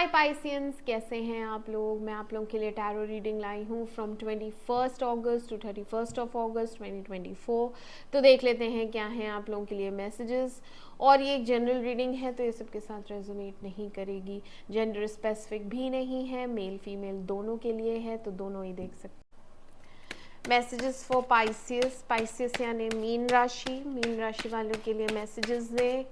हाय Pisceans, कैसे हैं आप लोग। मैं आप लोगों के लिए टैरो रीडिंग लाई हूँ फ्रॉम 21 अगस्त टू 31 अगस्त 2024। तो देख लेते हैं क्या हैं आप लोगों के लिए मैसेजेस। और ये एक जनरल रीडिंग है तो ये सबके साथ रेजोनेट नहीं करेगी। जेंडर स्पेसिफिक भी नहीं है, मेल फीमेल दोनों के लिए है, तो दोनों ही देख सकते। मैसेजेस फॉर पाइसियस, पाइसियस यानी मीन राशि वालों के लिए मैसेजेस दे।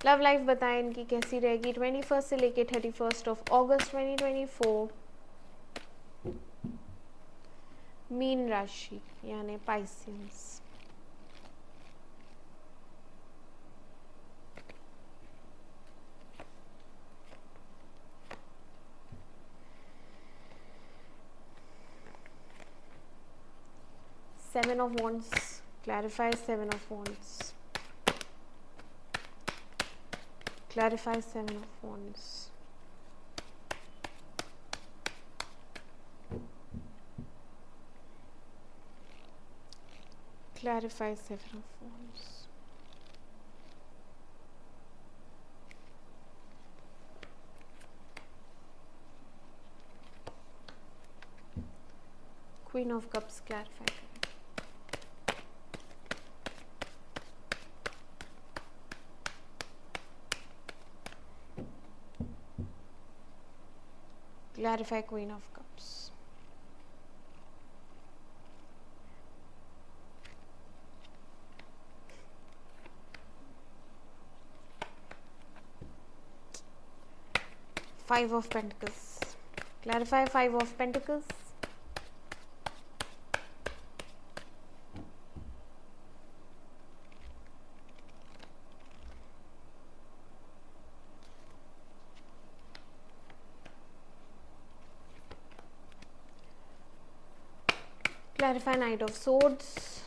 लव लाइफ बताएं इनकी कैसी रहेगी 21 से लेके 31 अगस्त 2024। मीन राशि यानी Pisceans. Seven of Wands, clarify Seven of Wands, clarify Seven of Wands, clarify Seven of Wands, Queen of Cups, clarify करें। Clarify Queen of Cups, Five of Pentacles, clarify Five of Pentacles, clarify Knight of Swords,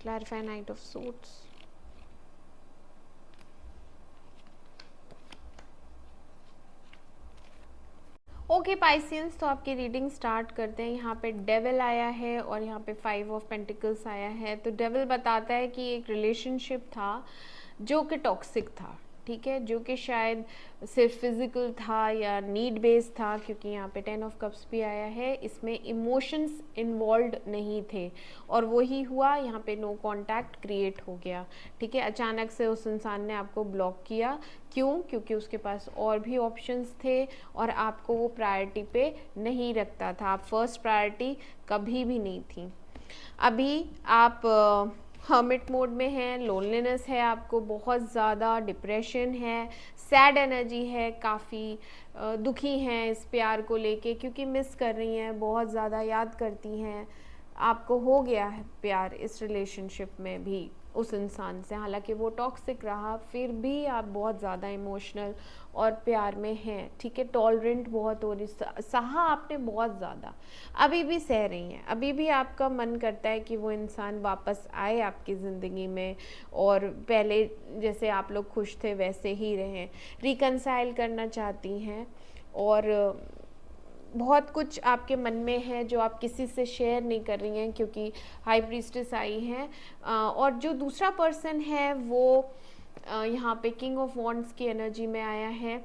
clarify Knight of Swords, okay Pisceans, तो आपकी reading start करते हैं। यहाँ पे devil आया है और यहाँ पे फाइव ऑफ पेंटिकल्स आया है। तो डेविल बताता है कि एक रिलेशनशिप था जो कि टॉक्सिक था, ठीक है, जो कि शायद सिर्फ फिजिकल था या नीड बेस्ड था, क्योंकि यहाँ पे 10 ऑफ कप्स भी आया है। इसमें इमोशंस इन्वॉल्व नहीं थे और वही हुआ, यहाँ पे नो कांटेक्ट क्रिएट हो गया, ठीक है। अचानक से उस इंसान ने आपको ब्लॉक किया, क्यों? क्योंकि उसके पास और भी ऑप्शंस थे और आपको वो प्रायोरिटी पे नहीं रखता था। आप फर्स्ट प्रायोरिटी कभी भी नहीं थी। अभी आप हर्मिट मोड में हैं, लोनलीनेस है आपको बहुत ज़्यादा, डिप्रेशन है, सैड एनर्जी है, काफ़ी दुखी हैं इस प्यार को लेके, क्योंकि मिस कर रही हैं, बहुत ज़्यादा याद करती हैं। आपको हो गया है प्यार इस रिलेशनशिप में भी उस इंसान से, हालांकि वो टॉक्सिक रहा, फिर भी आप बहुत ज़्यादा इमोशनल और प्यार में हैं, ठीक है। टॉलरेंट बहुत हो रही, सहा आपने बहुत ज़्यादा, अभी भी सह रही हैं, अभी भी आपका मन करता है कि वो इंसान वापस आए आपकी ज़िंदगी में और पहले जैसे आप लोग खुश थे वैसे ही रहें, रिकनसाइल करना चाहती हैं। और बहुत कुछ आपके मन में है जो आप किसी से शेयर नहीं कर रही हैं, क्योंकि हाई प्रीस्टेस आई हैं। और जो दूसरा पर्सन है वो यहाँ पे किंग ऑफ वॉन्ड्स की एनर्जी में आया है,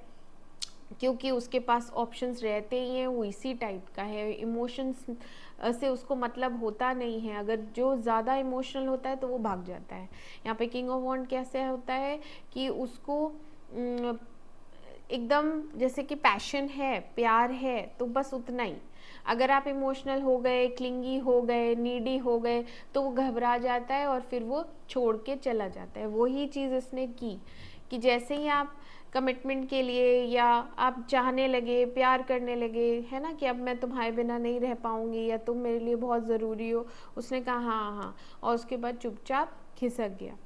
क्योंकि उसके पास ऑप्शंस रहते ही हैं, वो इसी टाइप का है, इमोशंस से उसको मतलब होता नहीं है। अगर जो ज़्यादा इमोशनल होता है तो वो भाग जाता है। यहाँ पे किंग ऑफ वॉन्ड कैसे होता है कि उसको एकदम जैसे कि पैशन है, प्यार है, तो बस उतना ही। अगर आप इमोशनल हो गए, क्लिंगी हो गए, नीडी हो गए, तो वो घबरा जाता है और फिर वो छोड़ के चला जाता है। वही चीज़ इसने की कि जैसे ही आप कमिटमेंट के लिए या आप चाहने लगे, प्यार करने लगे, है ना, कि अब मैं तुम्हारे बिना नहीं रह पाऊंगी या तुम मेरे लिए बहुत ज़रूरी हो, उसने कहा हाँ हाँ, और उसके बाद चुपचाप खिसक गया।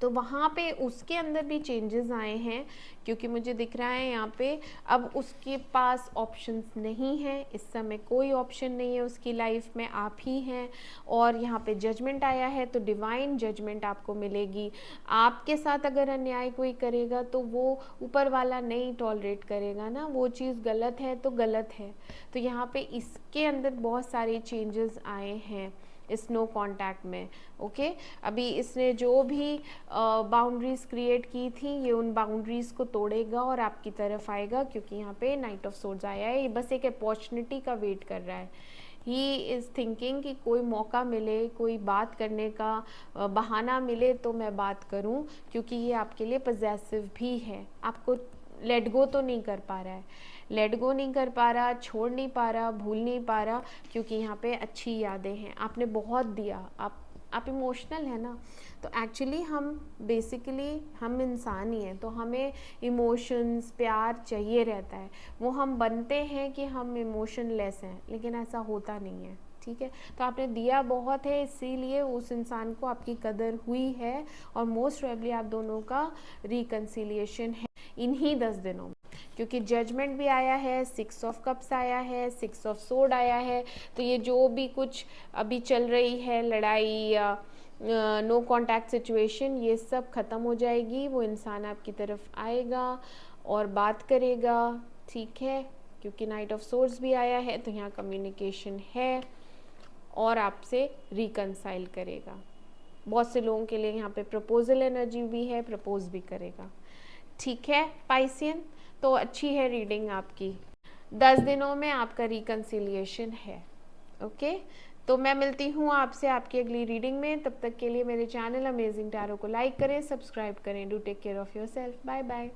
तो वहाँ पे उसके अंदर भी चेंजेस आए हैं, क्योंकि मुझे दिख रहा है यहाँ पे अब उसके पास ऑप्शंस नहीं है, इस समय कोई ऑप्शन नहीं है उसकी लाइफ में, आप ही हैं। और यहाँ पे जजमेंट आया है, तो डिवाइन जजमेंट आपको मिलेगी। आपके साथ अगर अन्याय कोई करेगा तो वो ऊपर वाला नहीं टॉलरेट करेगा ना, वो चीज़ गलत है तो गलत है। तो यहाँ पे इसके अंदर बहुत सारे चेंजेस आए हैं इस नो कॉन्टैक्ट में। ओके, अभी इसने जो भी बाउंड्रीज क्रिएट की थी, ये उन बाउंड्रीज को तोड़ेगा और आपकी तरफ आएगा, क्योंकि यहाँ पे नाइट ऑफ सोर्ड्स आया है। ये बस एक अपॉर्चुनिटी का वेट कर रहा है। ही इज़ थिंकिंग कि कोई मौका मिले, कोई बात करने का बहाना मिले तो मैं बात करूं, क्योंकि ये आपके लिए पजेसिव भी है। आपको लेट गो तो नहीं कर पा रहा है, लेट गो नहीं कर पा रहा, छोड़ नहीं पा रहा, भूल नहीं पा रहा, क्योंकि यहाँ पे अच्छी यादें हैं, आपने बहुत दिया, आप इमोशनल है ना। तो एक्चुअली हम बेसिकली हम इंसान ही हैं, तो हमें इमोशंस, प्यार चाहिए रहता है। वो हम बनते हैं कि हम इमोशनलेस हैं, लेकिन ऐसा होता नहीं है। ठीक है, तो आपने दिया बहुत है, इसीलिए उस इंसान को आपकी कदर हुई है, और मोस्ट प्रोबेबली आप दोनों का रिकन्सिलिएशन है इन्हीं 10 दिनों में, क्योंकि जजमेंट भी आया है, 6 ऑफ कप्स आया है, 6 ऑफ सोर्ड आया है। तो ये जो भी कुछ अभी चल रही है लड़ाई या नो कॉन्टैक्ट सिचुएशन, ये सब ख़त्म हो जाएगी। वो इंसान आपकी तरफ आएगा और बात करेगा। ठीक है, क्योंकि नाइट ऑफ सोर्ड्स भी आया है, तो यहाँ कम्युनिकेशन है और आपसे रिकनसाइल करेगा। बहुत से लोगों के लिए यहाँ पे प्रपोजल एनर्जी भी है, प्रपोज भी करेगा। ठीक है पाइसियन, तो अच्छी है रीडिंग आपकी। 10 दिनों में आपका रिकन्सिलिएशन है। ओके, तो मैं मिलती हूँ आपसे आपकी अगली रीडिंग में। तब तक के लिए मेरे चैनल अमेजिंग टैरो को लाइक करें, सब्सक्राइब करें। Do take care of yourself. Bye bye.